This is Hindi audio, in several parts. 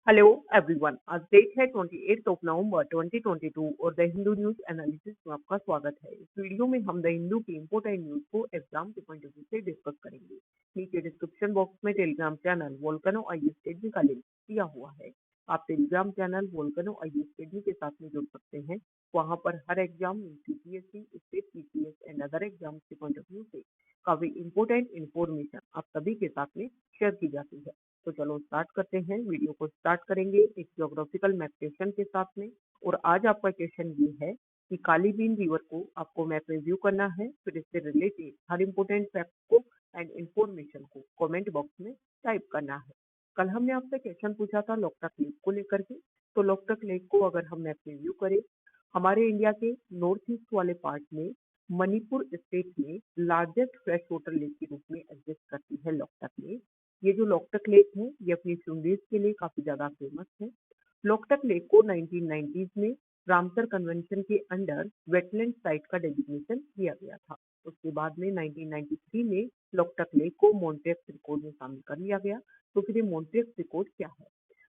Hello everyone. आज डेट है 28 नवंबर 2022 और द हिंदू न्यूज एनालिसिस में आपका स्वागत है। इस वीडियो में हम द हिंदू की इंपोर्टेंट न्यूज को एग्जाम के पॉइंट ऑफ व्यू से डिस्कस करेंगे। नीचे डिस्क्रिप्शन बॉक्स में Telegram channel Volcano IU Academy का लिंक दिया हुआ है। आप Telegram channel Volcano IU Academy के साथ में जुड़ सकते हैं। वहां पर हर exam UPSC, state PCS and other exam के पॉइंट ऑफ व्यू से काफी इंपोर्टेंट इन्फॉर्मेशन आप सभी के साथ में शेयर की जाती है। तो चलो स्टार्ट करते हैं। वीडियो को स्टार्ट करेंगे एक ज्योग्राफिकल मैप क्वेश्चन के साथ में। और आज आपका क्वेश्चन ये है कि काली बीन रिवर को आपको मैप रिव्यू करना है, फिर इससे रिलेटेड हर इंपोर्टेंट फैक्ट को एंड इंफॉर्मेशन को कमेंट बॉक्स में टाइप करना है। कल हमने आपसे क्वेश्चन पूछा था लोकटक लेक को लेकर के। तो लोकटक लेक को अगर हम मैप रिव्यू करें, हमारे इंडिया के नॉर्थ ईस्ट वाले पार्ट में मणिपुर स्टेट में लार्जेस्ट फ्रेश वाटर लेक के रूप में एग्जिस्ट करती है लोकटक लेक। ये जो लोकटक लेक है ये अपनी स्विमवेज के लिए काफी ज्यादा फेमस है। लोकटक लेक को 1990s में रामसर कन्वेंशन के अंडर वेटलैंड साइट का डेजिग्नेशन दिया गया था। उसके बाद में 1993 में लोकटक लेक को मॉन्ट्रियल रिकॉर्ड में शामिल कर लिया गया। तो फिर ये मॉन्ट्रियल रिकॉर्ड क्या है?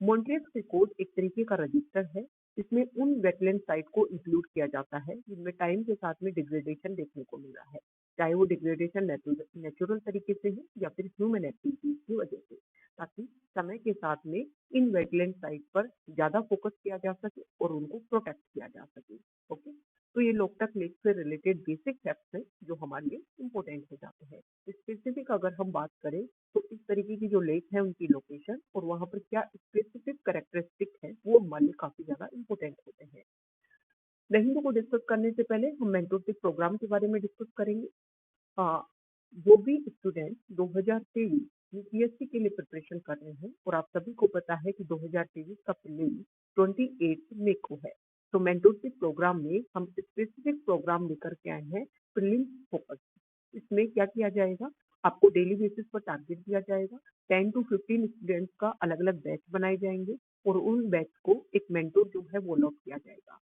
मॉन्ट्रियल रिकॉर्ड एक तरीके का रजिस्टर है। इसमें उन वेटलैंड साइट को इंक्लूड किया जाता है जिनमें टाइम के साथ में डिग्रेडेशन देखने को मिल रहा है, चाहे वो डिग्रेडेशन नेचुरल तरीके से है या फिर ह्यूमन एक्टिविटीज की वजह से, ताकि समय के साथ में इन वेटलैंड साइट पर ज्यादा फोकस किया जा सके और उनको प्रोटेक्ट किया जा सके। ओके, तो ये लोकटक लेक से रिलेटेड बेसिक फैक्ट्स हैं जो हमारे लिए इम्पोर्टेंट हो जाते हैं। स्पेसिफिक अगर हम बात करें तो इस तरीके की जो लेक है उनकी लोकेशन और वहां पर क्या स्पेसिफिक कैरेक्टरिस्टिक है वो हमारे लिए काफी ज्यादा इम्पोर्टेंट होते हैं। हिंदू को डिस्कस करने से पहले हम मेंटोरशिप प्रोग्राम के बारे में डिस्कस करेंगे। हाँ, जो भी स्टूडेंट 2023 यूपीएससी के लिए प्रिपरेशन कर रहे हैं और आप सभी को पता है कि 2023 का प्रीलिम 28 मई को है, तो मेंटोरशिप प्रोग्राम में हम स्पेसिफिक प्रोग्राम लेकर के आए हैं प्रीलिम फोकस। इसमें क्या किया जाएगा, आपको डेली बेसिस पर टारगेट दिया जाएगा। 10 to 15 स्टूडेंट्स का अलग अलग बैच बनाए जाएंगे और उन बैच को एक मेंटोर जो है वो अलॉट किया जाएगा।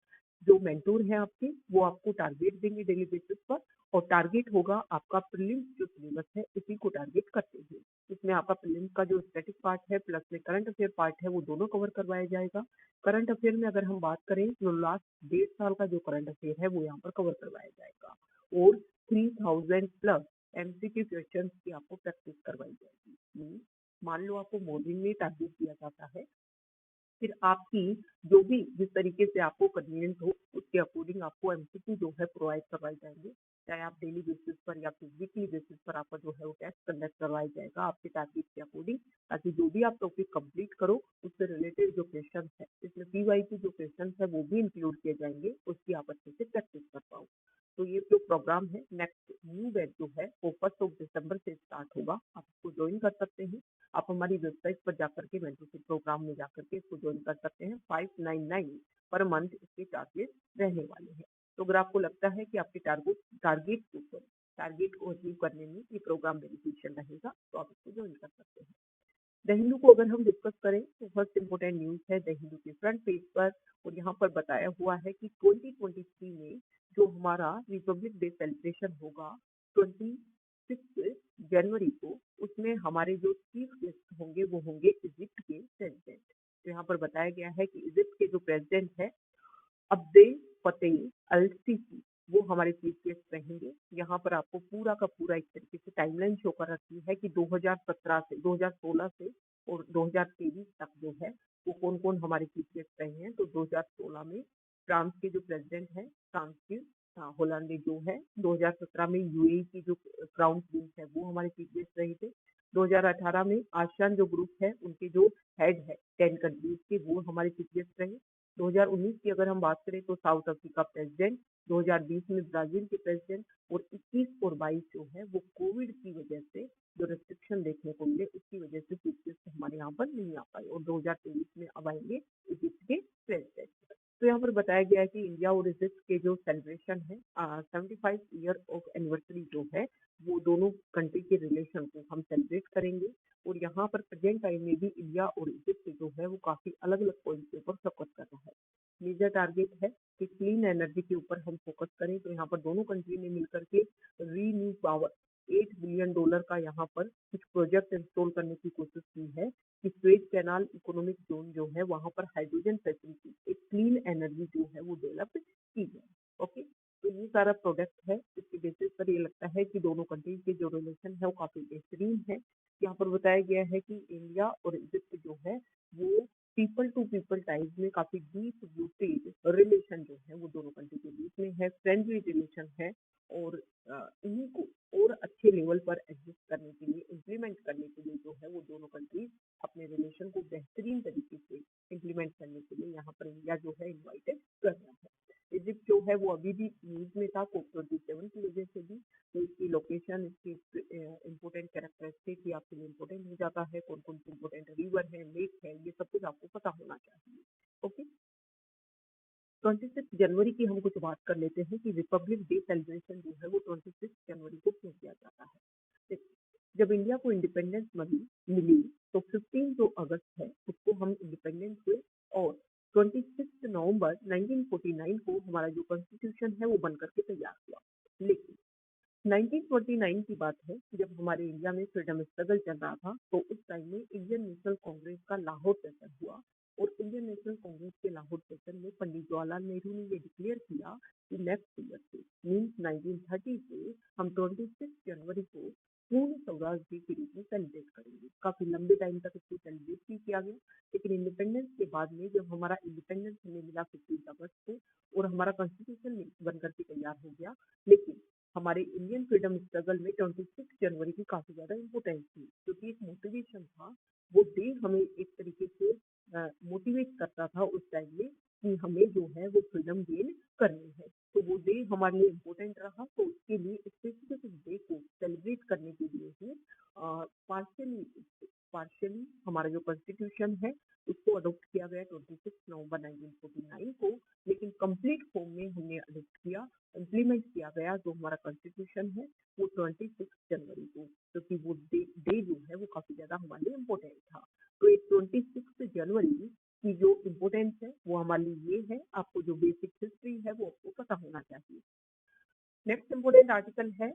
जो मेंटोर है आपके वो आपको टारगेट देंगे डेली बेसिस पर, और टारगेट होगा आपका प्रीलिम्स जो सिलेबस है उसी को टारगेट करते हुए। इसमें आपका प्रीलिम्स का जो स्टैटिक पार्ट है प्लस में करंट अफेयर पार्ट है वो दोनों कवर करवाया जाएगा। करंट अफेयर में अगर हम बात करें तो लास्ट 1.5 साल का जो करंट अफेयर है वो यहाँ पर कवर करवाया जाएगा। और 3000 प्लस एमसीक्यू क्वेश्चंस की आपको प्रैक्टिस करवाई जाएगी। मान लो आपको मॉर्निंग में टारगेट दिया जाता है, फिर आपकी जो भी जिस तरीके से आपको कन्वीनियंट हो उसके अकॉर्डिंग आपको एमसीक्यू जो है प्रोवाइड करवाए जाएंगे, चाहे आप डेली बेसिस पर या फिर वीकली बेसिस पर आपका जो है वो टेस्ट कंडक्ट करवाया जाएगा आपके टारगेट के अकॉर्डिंग, ताकि जो भी आप टॉपिक कंप्लीट करो उससे रिलेटेड जो क्वेश्चन है इसमें पीवाईक्यू जो क्वेश्चन है वो भी इंक्लूड किए जाएंगे, उसकी आप अच्छे से प्रैक्टिस कर पाओ। तो ये जो प्रोग्राम है नेक्स्ट न्यू बैच जो है वो 1 दिसंबर से स्टार्ट होगा, आप इसको ज्वाइन कर सकते हैं। आप हमारी वेबसाइट पर जाकर के मेंटरशिप प्रोग्राम में जाकर के इसको ज्वाइन कर सकते हैं। 599 पर मंथ इसके चार्जेस रहने वाले हैं। तो अगर आपको लगता है कि आपके टारगेट को अचीव करने में ये प्रोग्राम बेनिफिशियल रहेगा तो आप इसको ज्वाइन कर सकते हैं। द हिंदू को अगर हम डिस्कस करें तो फर्स्ट इंपोर्टेंट न्यूज है द हिंदू के फ्रंट पेज पर, और यहाँ पर बताया हुआ है कि 2023 में जो हमारा रिपब्लिक डे सेलिब्रेशन होगा 26 जनवरी को, उसमें हमारे जो चीफ गेस्ट होंगे वो होंगे इजिप्ट के प्रेसिडेंट। तो यहाँ पर बताया गया है कि इजिप्ट के जो प्रेसिडेंट है अब्देल फतेह अल सीसी वो हमारे चीफ गेस्ट रहेंगे। यहाँ पर आपको पूरा का पूरा एक तरीके से टाइमलाइन शो कर रखी है कि 2017 से 2016 से और 2023 तक जो है वो कौन कौन हमारे चीफ गेस्ट रहे हैं। तो 2016 में फ्रांस के जो प्रेसिडेंट है फ्रांस के होलांडे जो है, 2017 में यूएई की जो क्राउन प्रिंस है वो हमारे चीफ गेस्ट रहे थे। 2018 में आसियान जो ग्रुप है उनके जो हेड है 10 कंट्रीज के वो हमारे चीफ गेस्ट रहे। 2019 की अगर हम बात करें तो साउथ अफ्रीका प्रेसिडेंट, 2020 में ब्राजील के प्रेसिडेंट, और 21 और 22 जो है वो कोविड की वजह से जो रेस्ट्रिक्शन देखने को मिले उसकी वजह से चीफ गेस्ट हमारे यहाँ पर नहीं आ पाए, और 2023 में अब आएंगे इजिप्ट के प्रेसिडेंट। तो यहाँ पर बताया गया है कि इंडिया और इजिप्ट के जो सेलिब्रेशन है 75 ईयर ऑफ एनिवर्सरी जो है वो दोनों कंट्री के रिलेशन को हम सेलिब्रेट करेंगे। और यहाँ पर प्रेजेंट टाइम में भी इंडिया और इजिप्ट जो है वो काफी अलग अलग पॉइंट के ऊपर फोकस कर रहा है। मेजर टारगेट है कि क्लीन एनर्जी के ऊपर हम फोकस करें, तो यहाँ पर दोनों कंट्री ने मिलकर के रीन्यू पावर $8 बिलियन का यहाँ पर कुछ प्रोजेक्ट इंस्टॉल करने की कोशिश की है कि स्वेज कैनाल इकोनॉमिक जोन जो है वहां पर हाइड्रोजन फैसिलिटी, एक क्लीन एनर्जी जो है वो डेवलप की जाए। ओके, तो ये सारा प्रोडक्ट है, इसके बेसिस पर ये लगता है कि दोनों कंट्रीज के जो रिलेशन है वो काफी बेहतरीन है। यहाँ पर बताया गया है कि इंडिया और इजिप्ट जो है वो पीपल टू पीपल टाइज में काफी डीप रूटेड रिलेशन जो है वो दोनों कंट्री के बीच में है, फ्रेंडली रिलेशन है। और इन्हीं को और अच्छे लेवल पर एडजस्ट करने के लिए, इम्प्लीमेंट करने के लिए जो है वो दोनों कंट्रीज अपने रिलेशन को बेहतरीन तरीके से इम्प्लीमेंट करने के लिए यहाँ पर इंडिया जो है इन्वाइटेड कर रहा है। इजिप्ट जो है वो अभी भी न्यूज में था COP27 की वजह से भी, तो इसकी लोकेशन, इसकी इम्पोर्टेंट कैरेक्टरिस्टिक ये आपके लिए इम्पोर्टेंट हो जाता है, कौन कौन सी इम्पोर्टेंट रिवर है, लेक है, ये सब कुछ आपको पता होना चाहिए। ओके, 26 जनवरी की हम कुछ बात कर लेते हैं कि रिपब्लिक डे सेलिब्रेशन जो है वो 26 जनवरी को क्यों किया जाता है। देखिए, जब इंडिया को इंडिपेंडेंस मिली तो 15 जो अगस्त है उसको हम इंडिपेंडेंस हुए, और 26 नवंबर 1949 को हमारा जो कॉन्स्टिट्यूशन है वो बनकर के तैयार हुआ। लेकिन 1949 की बात है, जब हमारे इंडिया में फ्रीडम स्ट्रगल चल रहा था, तो उस टाइम में इंडियन नेशनल कांग्रेस का लाहौर सेशन हुआ, और इंडियन नेशनल कांग्रेस के लाहौर सेशन में पंडित जवाहरलाल नेहरू ने ये डिक्लेयर किया कि नेक्स्ट ईयर से मीन्स 1930 से हम 26 जनवरी को पूर्ण स्वराज डे के रूप में सेलिब्रेट करेंगे। काफी लंबे टाइम तक इसको सेलिब्रेट भी किया गया, लेकिन इंडिपेंडेंस के बाद में जब हमारा इंडिपेंडेंस हमें मिला 15 अगस्त को और हमारा कॉन्स्टिट्यूशन बनकर के तैयार हो गया, लेकिन हमारे इंडियन फ्रीडम स्ट्रगल में 26 जनवरी की काफी ज्यादा इम्पोर्टेंस थी, क्योंकि एक मोटिवेशन था। वो डे हमें एक तरीके से मोटिवेट करता था उस टाइम में कि हमें जो है वो फ्रीडम गेन करनी है, तो वो डे हमारे लिए इम्पोर्टेंट रहा। तो उसके लिए स्पेसिफिक डे को सेलिब्रेट करने के लिए ही पार्शियली पार्शियली हमारा जो कॉन्स्टिट्यूशन है उसको अडोप्ट किया गया 26 नवंबर 1949 को, लेकिन कंप्लीट फॉर्म में हमने अडोप्ट किया, इम्प्लीमेंट किया गया जो हमारा कॉन्स्टिट्यूशन है वो 26 जनवरी को, क्योंकि वो डे जो है वो काफी ज्यादा हमारे लिए इम्पोर्टेंट था। तो ये 26 जनवरी की जो इम्पोर्टेंस है वो हमारे लिए ये है, आपको जो बेसिक हिस्ट्री है वो आपको पता होना चाहिए। नेक्स्ट इम्पोर्टेंट आर्टिकल है,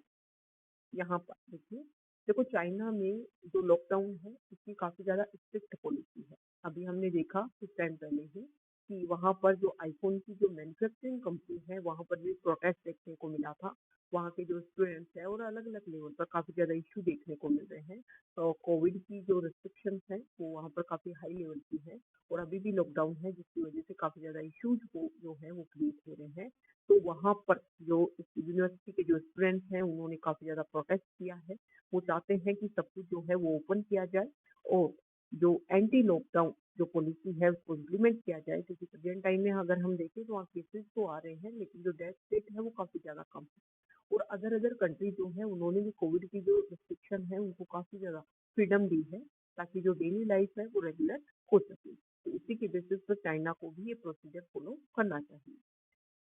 यहाँ पर देखिए, देखो चाइना में जो लॉकडाउन है उसकी काफी ज्यादा स्ट्रिक्ट पॉलिसी है। अभी हमने देखा कुछ टाइम पहले ही कि वहां पर जो आईफोन की जो मैन्युफैक्चरिंग कंपनी है वहां पर भी प्रोटेस्ट देखने को मिला था। वहाँ के जो स्टूडेंट्स है और अलग अलग लेवल पर काफी ज्यादा इश्यू देखने को मिल रहे हैं। तो कोविड की जो रिस्ट्रिक्शन है वो वहाँ पर काफी हाई लेवल की है, और अभी भी लॉकडाउन है जिसकी वजह से काफी ज्यादा इश्यूज जो है वो क्रिएट हो रहे हैं। तो वहाँ पर जो यूनिवर्सिटी के जो स्टूडेंट्स हैं उन्होंने काफी ज्यादा प्रोटेस्ट किया है। वो चाहते हैं कि सब कुछ जो है वो ओपन किया जाए, और जो एंटी लॉकडाउन जो पॉलिसी है उसको इम्प्लीमेंट किया जाए, क्योंकि प्रेजेंट टाइम में अगर हम देखें तो वहाँ केसेस तो आ रहे हैं लेकिन जो डेथ रेट है वो काफी ज्यादा कम है। और अदर अदर कंट्री जो है उन्होंने भी कोविड की जो रिस्ट्रिक्शन है उनको काफी ज्यादा फ्रीडम दी है, ताकि जो डेली लाइफ है वो रेगुलर हो सके। तो इसी के बेसिस पर चाइना को भी ये प्रोसीजर फॉलो करना चाहिए।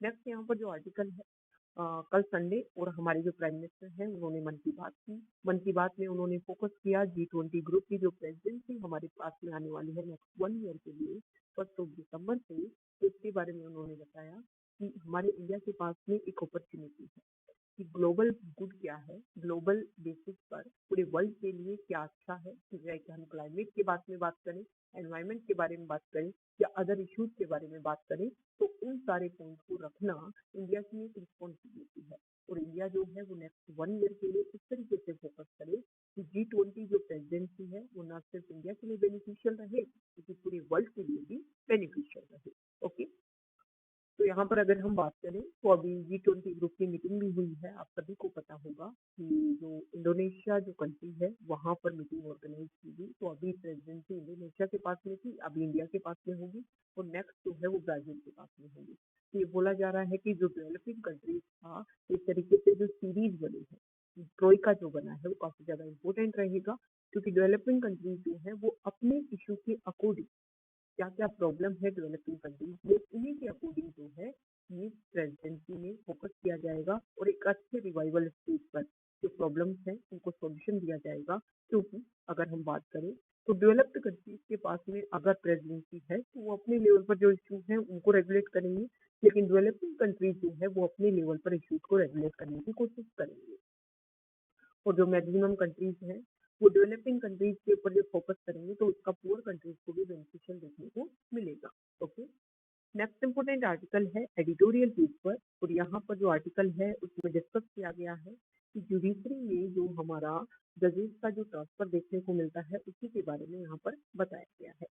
नेक्स्ट यहाँ पर जो आर्टिकल है, कल संडे और हमारे जो प्राइम मिनिस्टर हैं उन्होंने मन की बात की। मन की बात में उन्होंने फोकस किया G20 ग्रुप की जो प्रेसिडेंसी हमारे पास में आने वाली है नेक्स्ट 1 ईयर के लिए 1 दिसंबर से, तो इसके बारे में उन्होंने बताया कि हमारे इंडिया के पास में एक अपॉर्चुनिटी है कि ग्लोबल गुड क्या है, ग्लोबल बेसिस पर पूरे वर्ल्ड के लिए क्या अच्छा है, कि हम क्लाइमेट के बारे में बात करें, एनवायरनमेंट के बारे में बात करें या अदर इश्यूज के बारे में बात करें, तो उन सारे पॉइंट को रखना इंडिया की एक रिस्पॉन्सिबिलिटी है। और इंडिया जो है वो नेक्स्ट 1 ईयर के लिए इस तरीके से फोकस करे कि G20 जो प्रेसिडेंसी है वो न सिर्फ इंडिया के लिए बेनिफिशियल रहे, बल्कि पूरे वर्ल्ड के लिए भी बेनिफिशियल रहे। ओके, तो यहाँ पर अगर हम बात करें तो अभी G20 ग्रुप की मीटिंग भी हुई है। आप सभी को पता होगा कि जो इंडोनेशिया जो कंट्री है वहाँ पर मीटिंग ऑर्गेनाइज की गई। तो अभी प्रेसिडेंसी इंडोनेशिया के पास में थी, अभी इंडिया के पास में होगी, और नेक्स्ट जो है वो ब्राजील के पास में होगी। तो ये बोला जा रहा है कि जो डेवलपिंग कंट्रीज था, एक तरीके से जो सीरीज बनी है ट्रोइका जो बना है वो काफी ज्यादा इम्पोर्टेंट रहेगा, क्योंकि डेवलपिंग कंट्रीज जो है वो अपने इशू के अकॉर्डिंग क्या क्या प्रॉब्लम है डेवलपिंग कंट्रीज में, उन्हीं के अकॉर्डिंग जो है ये प्रेसिडेंसी में फोकस किया जाएगा, और एक अच्छे रिवाइवल स्टेज पर जो प्रॉब्लम्स हैं उनको सॉल्यूशन दिया जाएगा। क्योंकि अगर हम बात करें तो डेवलप्ड कंट्रीज के पास में अगर प्रेसिडेंसी है तो वो अपने लेवल पर जो इश्यूज हैं उनको रेगुलेट करेंगे, लेकिन डेवलपिंग कंट्रीज जो है वो अपने लेवल पर इश्यूज को रेगुलेट करने की कोशिश करेंगे। और जो मैक्सिमम कंट्रीज हैं वो डेवलपिंग कंट्रीज के ऊपर जब फोकस करेंगे तो उसका पुअर कंट्रीज को भी बेनिफिशियल देखने को मिलेगा। ओके, नेक्स्ट इम्पोर्टेंट आर्टिकल है एडिटोरियल पेज पर, और यहाँ पर जो आर्टिकल है उसमें डिस्कस किया गया है कि जुडिशरी में जो हमारा जजेस का जो ट्रांसफर देखने को मिलता है उसी के बारे में यहाँ पर बताया गया है।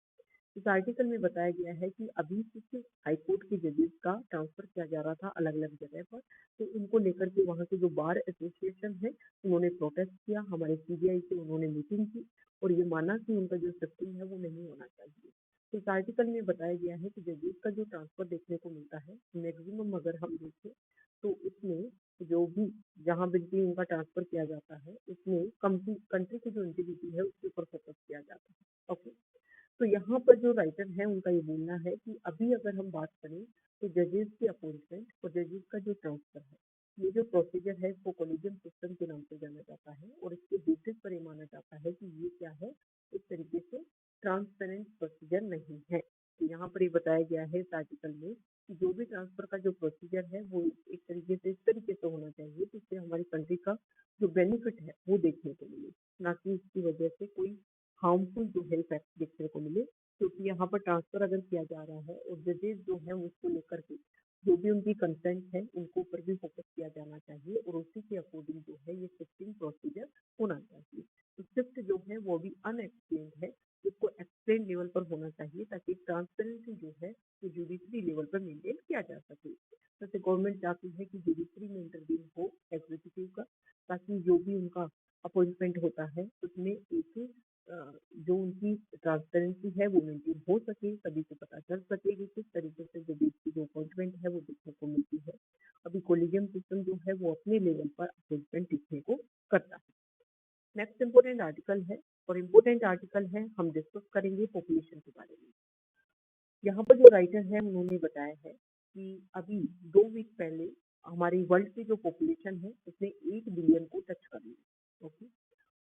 इस आर्टिकल में बताया गया है कि अभी कुछ हाईकोर्ट के जजेस का ट्रांसफर किया जा रहा था अलग अलग जगह पर, तो उनको लेकर के वहाँ के जो बार एसोसिएशन है उन्होंने प्रोटेस्ट किया, हमारे सीबीआई से उन्होंने मीटिंग की और ये माना कि उनका जो शिफ्टिंग है वो नहीं होना चाहिए। तो इस आर्टिकल में बताया गया है कि जजेस का जो ट्रांसफर देखने को मिलता है मैक्सिमम अगर हम देखें तो उसमें जो भी जहाँ भी उनका ट्रांसफर किया जाता है उसमें कंट्री की जो इंटीग्रिटी है उसके ऊपर फोकस किया जाता है। ओके, तो यहाँ पर जो राइटर है उनका ये बोलना है कि अभी अगर हम बात करें तो जजेस की अपॉइंटमेंट और जजेस का जो ट्रांसफर है, ये जो प्रोसीजर है इसको कोलिजियम सिस्टम के नाम से जाना जाता है और इसके बेसिस पर ये माना जाता है कि ये क्या है, इस तरीके से ट्रांसपेरेंट प्रोसीजर नहीं है। तो यहाँ पर ये बताया गया है इस आर्टिकल में कि जो भी ट्रांसफर का जो प्रोसीजर है वो एक तरीके से इस तरीके से होना चाहिए जिससे हमारी कंट्री का जो बेनिफिट है वो देखने को मिले, ना कि इसकी वजह से कोई हार्मफुल जो है इफेक्ट देखने को मिले। क्योंकि यहाँ पर ट्रांसफर अगर किया जा रहा है और जजेस जो है उसको लेकर के जो भी उनकी कंसेंट है उनको ऊपर भी फोकस किया जाना चाहिए और उसी के अकॉर्डिंग जो है ये शिफ्टिंग प्रोसीजर होना चाहिए। तो शिफ्ट जो है वो भी अनएक्सप्लेन्ड है, इसको एक्सप्लेन लेवल पर होना चाहिए ताकि ट्रांसपेरेंसी जो है वो जुडिशरी लेवल पर मेंटेन किया जा सके। जैसे गवर्नमेंट चाहती है कि जुडिशरी में इंटरव्यू हो एग्जीक्यूटिव का, ताकि जो भी उनका अपॉइंटमेंट होता है उसमें एक जो उनकी ट्रांसपेरेंसी है वो मेंटेन हो सके, सभी को पता चल सके कि किस तरीके से जजेस की जो अपॉइंटमेंट है वो देखने को मिलती है। अभी कोलिजियम सिस्टम जो है वो अपने लेवल पर अपॉइंटमेंट देखने को करता है। नेक्स्ट इम्पोर्टेंट आर्टिकल है, और इम्पोर्टेंट आर्टिकल है हम डिस्कस करेंगे पॉपुलेशन के बारे में। यहाँ पर जो राइटर है उन्होंने बताया है कि अभी 2 वीक पहले हमारी वर्ल्ड की जो पॉपुलेशन है उसने 8 बिलियन को टच कर लिया। ओके,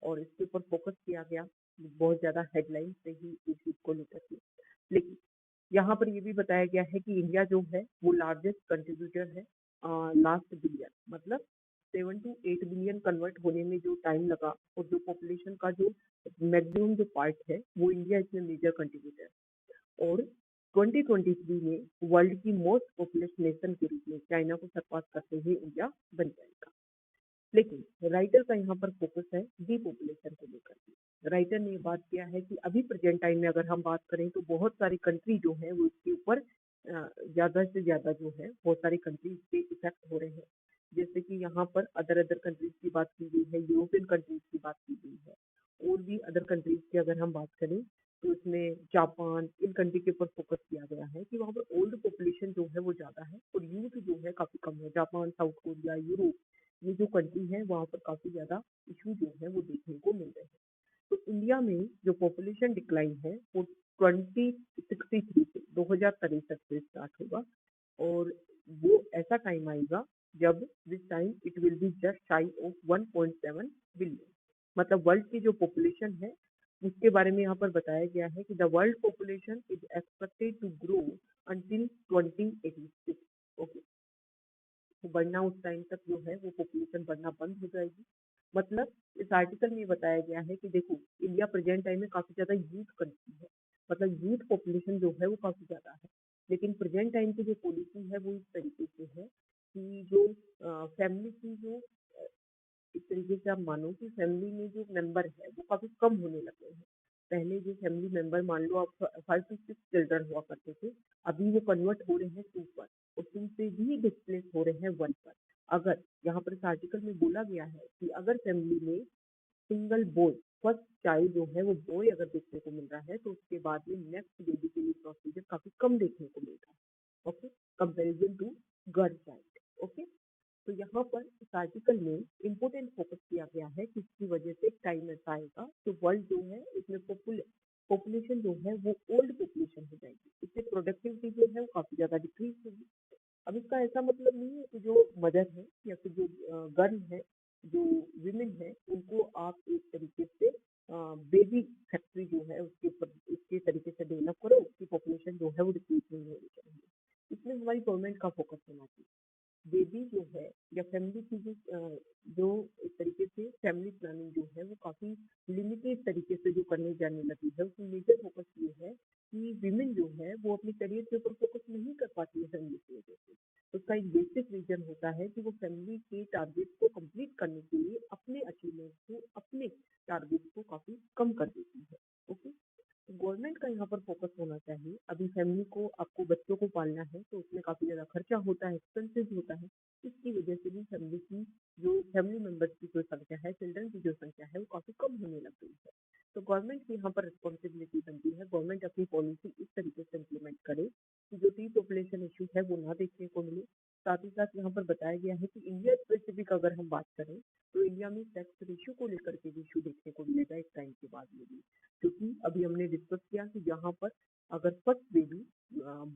और इसके ऊपर फोकस किया गया बहुत ज्यादा हेडलाइन से ही इस चीज को लेकर के। लेकिन यहाँ पर ये भी बताया गया है कि इंडिया जो है वो लार्जेस्ट कंट्रीब्यूटर है लास्ट बिलियन, मतलब 7 to 8 बिलियन कन्वर्ट होने में जो टाइम लगा और जो पॉपुलेशन का जो मैक्सिमम जो पार्ट है वो इंडिया इसमें मेजर कंट्रीब्यूटर है। और 2023 में वर्ल्ड की मोस्ट पॉपुलस नेशन के रूप में चाइना को सरपास करते हुए इंडिया बन जाएगा। लेकिन राइटर का यहाँ पर फोकस है डीपॉपुलेशन को लेकर के। राइटर ने बात किया है कि अभी प्रेजेंट टाइम में अगर हम बात करें तो बहुत सारी कंट्री जो है वो इसके ऊपर ज्यादा से ज्यादा जो है बहुत सारी कंट्रीज पे इफेक्ट हो रहे हैं। जैसे कि यहाँ पर अदर अदर कंट्रीज की बात की गई है, यूरोपियन कंट्रीज की बात की गई है, और भी अदर कंट्रीज की अगर हम बात करें तो इसमें जापान, इन कंट्री के ऊपर फोकस किया गया है कि वहाँ पर ओल्ड पॉपुलेशन जो है वो ज्यादा है और यूथ जो है काफी कम है। जापान, साउथ कोरिया, यूरोप, ये जो कंट्री है वहाँ पर काफी ज्यादा इशू जो है वो देखने को मिल रहे हैं। तो इंडिया में जो पॉपुलेशन डिक्लाइन है वो 2063 से 2063 से स्टार्ट होगा, और वो ऐसा टाइम आएगा जब this time it will be just शाई ऑफ 1.7 बिलियन। मतलब वर्ल्ड की जो पॉपुलेशन है उसके बारे में यहाँ पर बताया गया है कि the world population is expected to grow until 2086। Okay, तो बढ़ना उस टाइम तक जो है वो पॉपुलेशन बढ़ना बंद हो जाएगी। मतलब इस आर्टिकल में बताया गया है कि देखो इंडिया प्रेजेंट टाइम में काफी ज्यादा यूथ कंट्री है, मतलब यूथ पॉपुलेशन जो है वो काफी ज्यादा है। लेकिन प्रेजेंट टाइम की जो पॉलिसी है वो इस तरीके से है कि जो फैमिली की जो एक तरीके से आप मानो कि फैमिली में जो मेंबर है वो काफी कम होने लगे हैं। पहले जो फैमिली मेंबर मान लो आप 5 to 6 चिल्ड्रन हुआ करते थे, अभी वो कन्वर्ट हो रहे हैं 2 पर, और 2 से भी डिस्प्लेस हो रहे हैं 1 पर। अगर यहाँ पर इस आर्टिकल में बोला गया है कि अगर फैमिली में सिंगल बॉय फर्स्ट चाइल्ड जो है वो बॉय अगर देखने को मिल रहा है तो उसके बाद में नेक्स्ट बेबी के लिए प्रोसीजर काफी कम देखने को मिलता है। Okay, comparison to girl child. Okay, तो यहाँ पर इस आर्टिकल में इम्पोर्टेंट फोकस किया गया है कि इसकी वजह से टाइम ऐसा आएगा तो वर्ल्ड जो है इसमें पॉपुलेशन जो है वो ओल्ड पॉपुलेशन हो जाएगी, इससे प्रोडक्टिविटी जो है वो काफी ज्यादा डिक्रीज होगी। अब इसका ऐसा मतलब नहीं है कि जो मदर है या फिर जो गर्ल है, जो विमेन है, उनको आप एक तरीके से बेबी फैक्ट्री जो है उसके ऊपर इसके तरीके से डेवलप करो, उसकी पॉपुलेशन जो है वो डिक्रीज नहीं होनी चाहिए। इसमें हमारी गवर्नमेंट का फोकस होना चाहिए। बेबी जो है या फैमिली की जो एक तरीके से फैमिली प्लानिंग जो है वो काफी लिमिटेड तरीके से जो करने जाने लगी है, उसमें मेजर फोकस ये है कि विमेन जो है वो अपने करियर के ऊपर फोकस नहीं कर पाती है फैमिली की वजह से। तो उसका एक बेसिक रीजन होता है कि वो फैमिली के टारगेट को कंप्लीट करने के लिए अपने अचीवमेंट को, अपने टारगेट को काफी कम कर देती है। ओके, गवर्नमेंट का यहाँ पर फोकस होना चाहिए। अभी फैमिली को, आपको बच्चों को पालना है तो उसमें काफी ज्यादा खर्चा होता है, एक्सपेंसिव होता है। इसकी वजह से भी फैमिली की जो फैमिली मेंबर्स की जो संख्या है, चिल्ड्रन की जो संख्या है वो काफी कम होने लग गई है। तो गवर्नमेंट की यहाँ पर रिस्पॉन्सिबिलिटी बनती है, गवर्नमेंट अपनी पॉलिसी इस तरीके से इम्प्लीमेंट करे कि जो टी पॉपुलेशन इशू है वो ना देखने को मिले। साथ ही साथ यहाँ पर बताया गया है कि इंडिया स्पेसिफिक अगर हम बात करें तो इंडिया में सेक्स रेशियो को लेकर के भी इशू देखने को मिलेगा एक टाइम के बाद में भी। क्योंकि अभी हमने डिस्कस किया कि यहाँ पर अगर फर्स्ट बेबी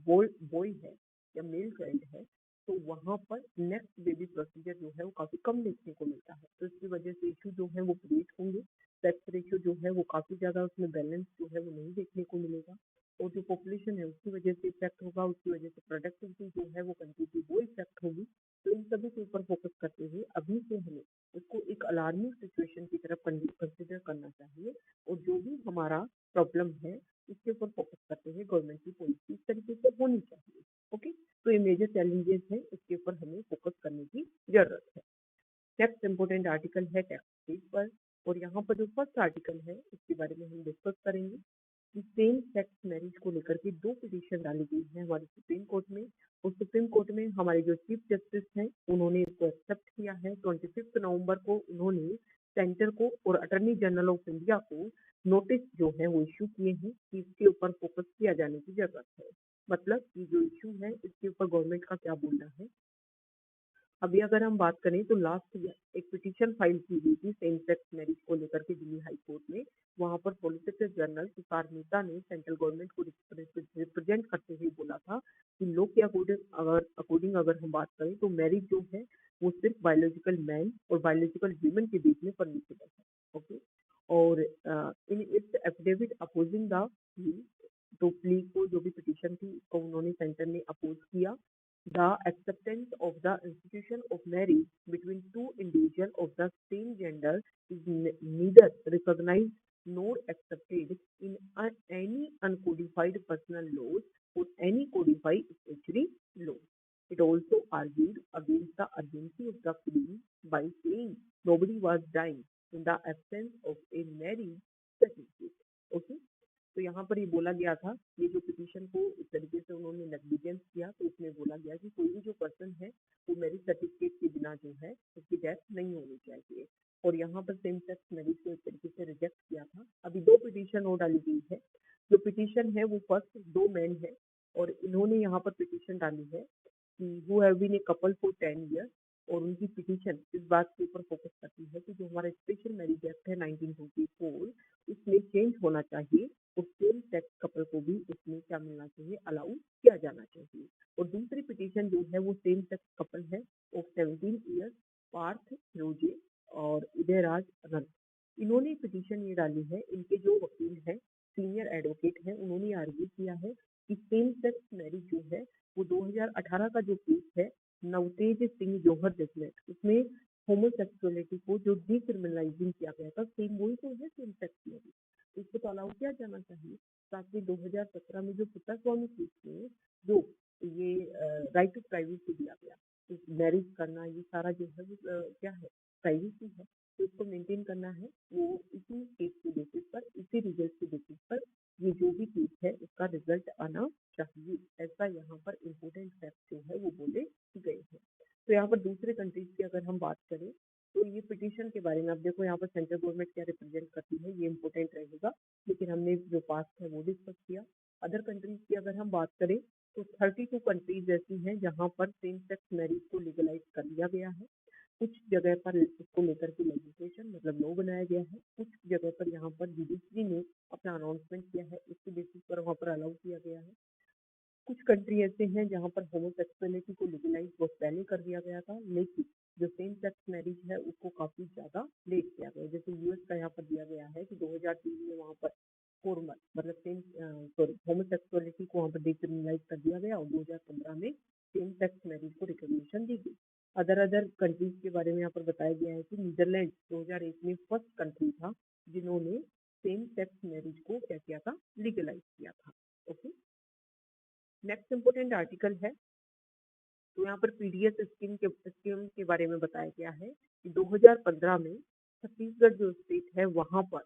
बॉय बॉय है या मेल चाइल्ड है तो वहाँ पर नेक्स्ट बेबी प्रोसीजर जो है वो काफी कम देखने को मिलता है। तो इसकी वजह से इशू जो है वो क्रिएट होंगे। सेक्स रेशियो जो है वो काफी ज्यादा उसमें बैलेंस जो है वो नहीं देखने को मिलेगा। और जो पॉपुलेशन है उसकी वजह से इफेक्ट होगा, उसकी वजह से प्रोडक्टिविटी जो है वो कंट्री की वो इफेक्ट होगी। तो इन सभी के ऊपर फोकस करते हुए अभी से हमें इसको एक अलार्मिंग सिचुएशन की तरफ कंसिडर करना चाहिए। और जो भी हमारा प्रॉब्लम है इसके ऊपर फोकस करते हुए गवर्नमेंट की पॉलिसी इस तरीके से होनी चाहिए। ओके, तो ये मेजर चैलेंजेस हैं, इसके ऊपर हमें फोकस करने की जरूरत है। नेक्स्ट इम्पोर्टेंट आर्टिकल है टैक्स पेज पर। और यहाँ पर जो फर्स्ट आर्टिकल है इसके बारे में हम डिस्कस करेंगे कि सेम सेक्स मैरिज को लेकर के दो पिटीशन डाली गई है हमारे सुप्रीम कोर्ट में। और सुप्रीम कोर्ट में हमारे जो चीफ जस्टिस हैं उन्होंने इसको एक्सेप्ट किया है। 25 नवंबर को उन्होंने सेंटर को और अटर्नी जनरल ऑफ इंडिया को नोटिस जो है वो इश्यू किए हैं कि इसके ऊपर फोकस किया जाने की जरूरत है। मतलब कि जो इश्यू है इसके ऊपर गवर्नमेंट का क्या बोलना है। अभी अगर हम बात करें तो लास्ट ईयर एक पिटीशन फाइल की गई थी सेम सेक्स मैरिज को लेकर के दिल्ली हाई कोर्ट में। वहां पर सॉलिसिटर जनरल तुषार मेहता ने सेंट्रल गवर्नमेंट को रिप्रेजेंट करते हुए बोला था कि लॉ के अकॉर्डिंग अगर हम बात करें तो मैरिज जो है वो सिर्फ बायोलॉजिकल मैन और बायोलॉजिकल वीमेन के बीच में परमिसिबल है। ओके, और in its affidavit opposing the plea, तो प्ली को जो भी पिटीशन थी उसको उन्होंने सेंटर ने अपोज किया। The acceptance of the institution of marriage between two individuals of the same gender is neither recognized nor accepted in any uncodified personal laws or any codified statutory law. It also argued against the urgency of the plea by saying nobody was dying in the absence of a marriage certificate. Okay? तो यहाँ पर ये बोला गया था, ये जो पिटीशन को इस तरीके से उन्होंने नेग्लिजेंस किया तो इसमें बोला गया कि कोई भी जो पर्सन है वो मैरिज सर्टिफिकेट के बिना जो है उसकी डेथ नहीं होनी चाहिए। और यहाँ पर सेम सेक्स मैरिज को इस तरीके से रिजेक्ट किया था। अभी दो पिटीशन और डाली गई है। जो पिटीशन है वो फर्स्ट दो मैन है और इन्होंने यहाँ पर पिटीशन डाली है कि who have been a couple for 10 years। और उनकी पिटीशन इस बात के ऊपर फोकस करती है कि जो हमारा स्पेशल मैरिज एक्ट है 1944 उसमें चेंज होना चाहिए और सेम सेक्स कपल को भी इसमें क्या मिलना चाहिए, अलाउ किया जाना चाहिए। और दूसरी पिटीशन जो है वो सेम सेक्स कपल है ऑफ 17 years, पार्थ रोजे और उदयराज रन। इन्होंने पिटीशन ये डाली है, इनके जो वकील हैं, सीनियर एडवोकेट हैं, उन्होंने आर्ग्यू किया है कि सेम सेक्स मैरिज जो है वो 2018 का जो केस है नवतेज सिंह जौहर जजमेंट, उसमें होमोसेक्सुअलिटी को जो डिक्रिमिनलाइजिंग किया गया था, सेम वही तो है सेम सेक्स मैरिज, इसको तो अलाउ किया जाना चाहिए। साथ ही 2017 में जो पुत्तस्वामी केस में जो ये राइट टू प्राइवेसी दिया गया, मैरिज करना ये सारा जो है वो क्या है, प्राइवेसी है। तो इसको मेंटेन करना है, वो इसी केस के बेसिस पर, इसी रिजल्ट के बेसिस पर ये जो भी केस है उसका रिजल्ट आना चाहिए। ऐसा यहाँ पर इम्पोर्टेंट फैक्ट जो है वो बोले गए हैं। तो यहाँ पर दूसरे कंट्रीज की अगर हम बात करें तो ये पिटीशन के बारे में, अब देखो यहाँ पर सेंट्रल गवर्नमेंट क्या रिप्रेजेंट करती है ये इम्पोर्टेंट रहेगा, लेकिन हमने जो पास्ट है वो डिस्कस किया। अदर कंट्रीज की अगर हम बात करें तो 32 कंट्रीज ऐसी हैं जहाँ पर सेम सेक्स मैरिज को लीगलाइज कर दिया गया है। कुछ जगह पर इसको लेकर के लेजिस्लेशन मतलब लॉ बनाया गया है, कुछ जगह पर यहाँ पर जुडिशरी ने अपना अनाउंसमेंट किया है, उसके बेसिस पर वहाँ पर अलाउ किया गया है। कुछ कंट्री ऐसे हैं जहाँ पर होमोसेक्सुअलिटी को लीगलाइज बहुत पहले कर दिया गया था, लेकिन जो सेम सेक्स मैरिज है उसको काफी ज्यादा लेट किया गया। जैसे यूएस का यहाँ पर दिया गया है कि 2003 में वहाँ पर फॉर्मल मतलब सेम सॉरी होमोसेक्सुअलिटी को वहाँ पर डिक्रिमिनलाइज कर दिया गया और 2015 में सेम सेक्स मैरिज को रिकॉग्निशन दी गई। अदर अदर कंट्रीज के बारे में यहाँ पर बताया गया है कि नीदरलैंड 2001 में फर्स्ट कंट्री था जिन्होंने सेम सेक्स मैरिज को क्या किया था, लीगलाइज किया था। ओके, नेक्स्ट इम्पोर्टेंट आर्टिकल है, तो यहाँ पर पीडीएस स्कीम के बारे में बताया गया है कि 2015 में छत्तीसगढ़ जो स्टेट है वहां पर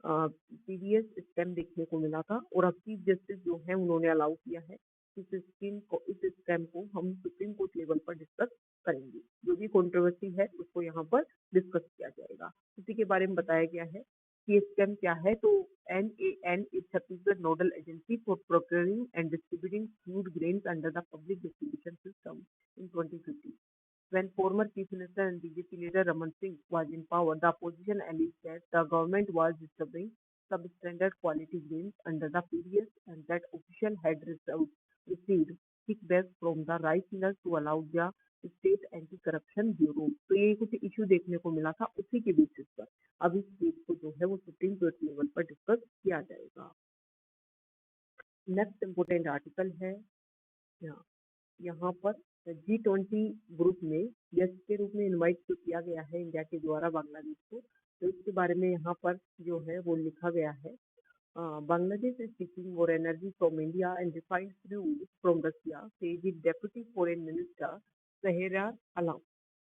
पीडीएस स्कैम देखने को मिला था और अब चीफ जस्टिस जो है उन्होंने अलाउ किया है इस स्कैम को हम सुप्रीम कोर्ट लेवल पर डिस्कस करेंगे। जो भी कंट्रोवर्सी है उसको यहाँ पर डिस्कस किया जाएगा। इसी के बारे में बताया गया है कि स्कैम क्या है। तो NAN is Chhattisgarh nodal agency for procuring and distributing food grains under the public distribution system in 2015. When former Chief Minister and BJP leader Raman Singh was in power, the opposition alleged that the government was distributing substandard quality grains under the PDS and that official had received kickbacks from the rice millers to allow the state anti corruption bureau. तो ये कुछ इश्यू देखने को मिला था, उसी के बेसिस पर अब इस केस को जो है वो सुप्रीम कोर्ट लेवल पर डिस्कस किया जाएगा। नेक्स्ट इम्पोर्टेंट आर्टिकल है यहाँ पर G20 ग्रुप में गेस्ट के रूप में इनवाइट तो किया गया है इंडिया के द्वारा बांग्लादेश को। तो इसके बारे में यहाँ पर जो है वो लिखा गया है, Bangladesh is seeking more energy from India and refined crude from Russia, says the Deputy Foreign Minister Sahera Alam.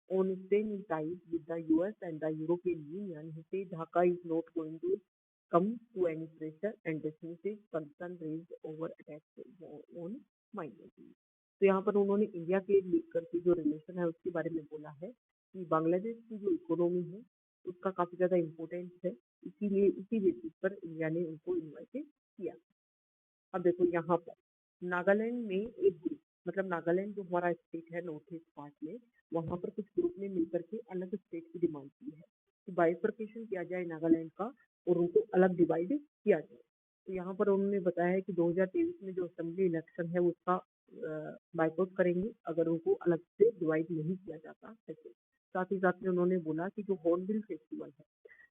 On staying in ties with the US and the European Union, he said Dhaka is not going to come to any pressure and dismisses concern raised over attacks on minorities. तो यहाँ पर उन्होंने इंडिया के लेकर के जो रिलेशन है उसके बारे में बोला है कि बांग्लादेश की जो इकोनॉमी है उसका काफी ज्यादा इम्पोर्टेंस है, इसीलिए इसी बेसिस पर इंडिया ने उनको इन्वाइट किया। अब देखो यहाँ पर नागालैंड में एक ग्रुप, मतलब नागालैंड जो हमारा स्टेट है नॉर्थ ईस्ट पार्ट में, वहां पर कुछ ग्रुप ने मिलकर के अलग स्टेट की डिमांड की है कि बाइफर्केशन किया जाए नागालैंड का और उनको अलग डिवाइड किया जाए। तो यहाँ पर उन्होंने बताया है कि 2023 में जो असेंबली इलेक्शन है उसका बाइकआउट करेंगे अगर उनको अलग से डिवाइड नहीं किया जाता ऐसे। साथ ही साथ में उन्होंने बोला कि जो हॉर्नबिल फेस्टिवल है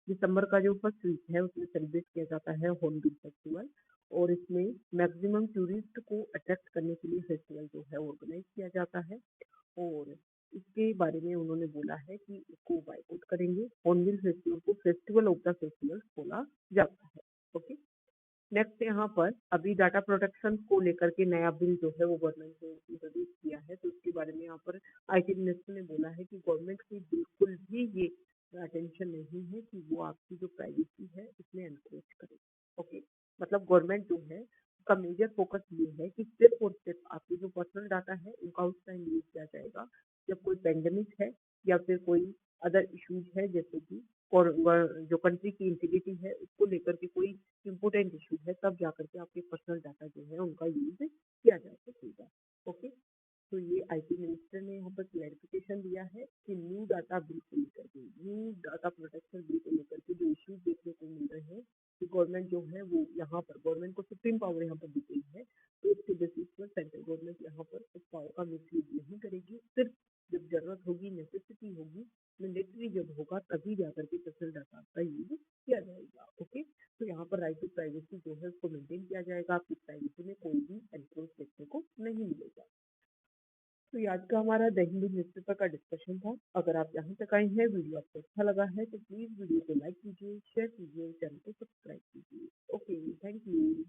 दिसंबर का जो फर्स्ट वीक है उसमें सेलिब्रेट किया जाता है हॉर्नबिल फेस्टिवल, और इसमें मैक्सिमम टूरिस्ट को अट्रैक्ट करने के लिए फेस्टिवल जो है ऑर्गेनाइज किया जाता है और इसके बारे में उन्होंने बोला है कि इसको बाइकआउट करेंगे। हॉर्नबिल फेस्टिवल को फेस्टिवल ऑफ द फेस्टिवल बोला जाता है। ओके, नेक्स्ट यहाँ पर अभी डाटा प्रोटेक्शन को लेकर के नया बिल जो है वो गवर्नमेंट ने इंट्रोड्यूस किया है। तो इसके बारे में यहाँ पर IT मिनिस्टर ने बोला है कि गवर्नमेंट की बिल्कुल भी ये अटेंशन नहीं है कि वो आपकी जो प्राइवेसी है इसमें एनक्रोच करे। ओके, मतलब गवर्नमेंट जो है उसका मेजर फोकस ये है कि सिर्फ और सिर्फ आपके जो पर्सनल डाटा है उनका उस टाइम यूज किया जाएगा जब कोई पेंडेमिक है या फिर कोई अदर इश्यूज है, जैसे कि और जो कंट्री की इंटीग्रिटी है उसको लेकर के कोई इम्पोर्टेंट इशू है, तब जाकर के आपके पर्सनल डाटा जो है उनका यूज किया जा सकेगा। ओके, तो ये IT मिनिस्टर ने यहाँ पर क्लैरिफिकेशन दिया है कि न्यू डाटा बिल को लेकर के, न्यू डाटा प्रोटेक्शन बिल को लेकर के जो इश्यूज देखने को मिल रहे हैं कि गवर्नमेंट जो है वो यहाँ पर गवर्नमेंट को सुप्रीम पावर यहाँ पर दी गई है, तो इसके बेसिस पर सेंट्रल गवर्नमेंट यहाँ पर उस पावर का मिसयूज नहीं करेगी। सिर्फ जब जरूरत होगी, नेसेसिटी होगी, मिलिट्री जब होगा तभी जाकर के पर्सनल डाटा का यूज किया जाएगा। ओके, तो यहाँ पर राइट टू प्राइवेसी जो है उसको मेंटेन किया जाएगा, आपकी प्राइवेसी में कोई भी एनक्रोच देखने को नहीं मिलेगा। तो ये आज का हमारा द हिंदू न्यूज़पेपर का डिस्कशन था। अगर आप यहाँ तक आए हैं, वीडियो आपको अच्छा लगा है तो प्लीज वीडियो को लाइक कीजिए, शेयर कीजिए, चैनल को सब्सक्राइब कीजिए। Okay, thank you.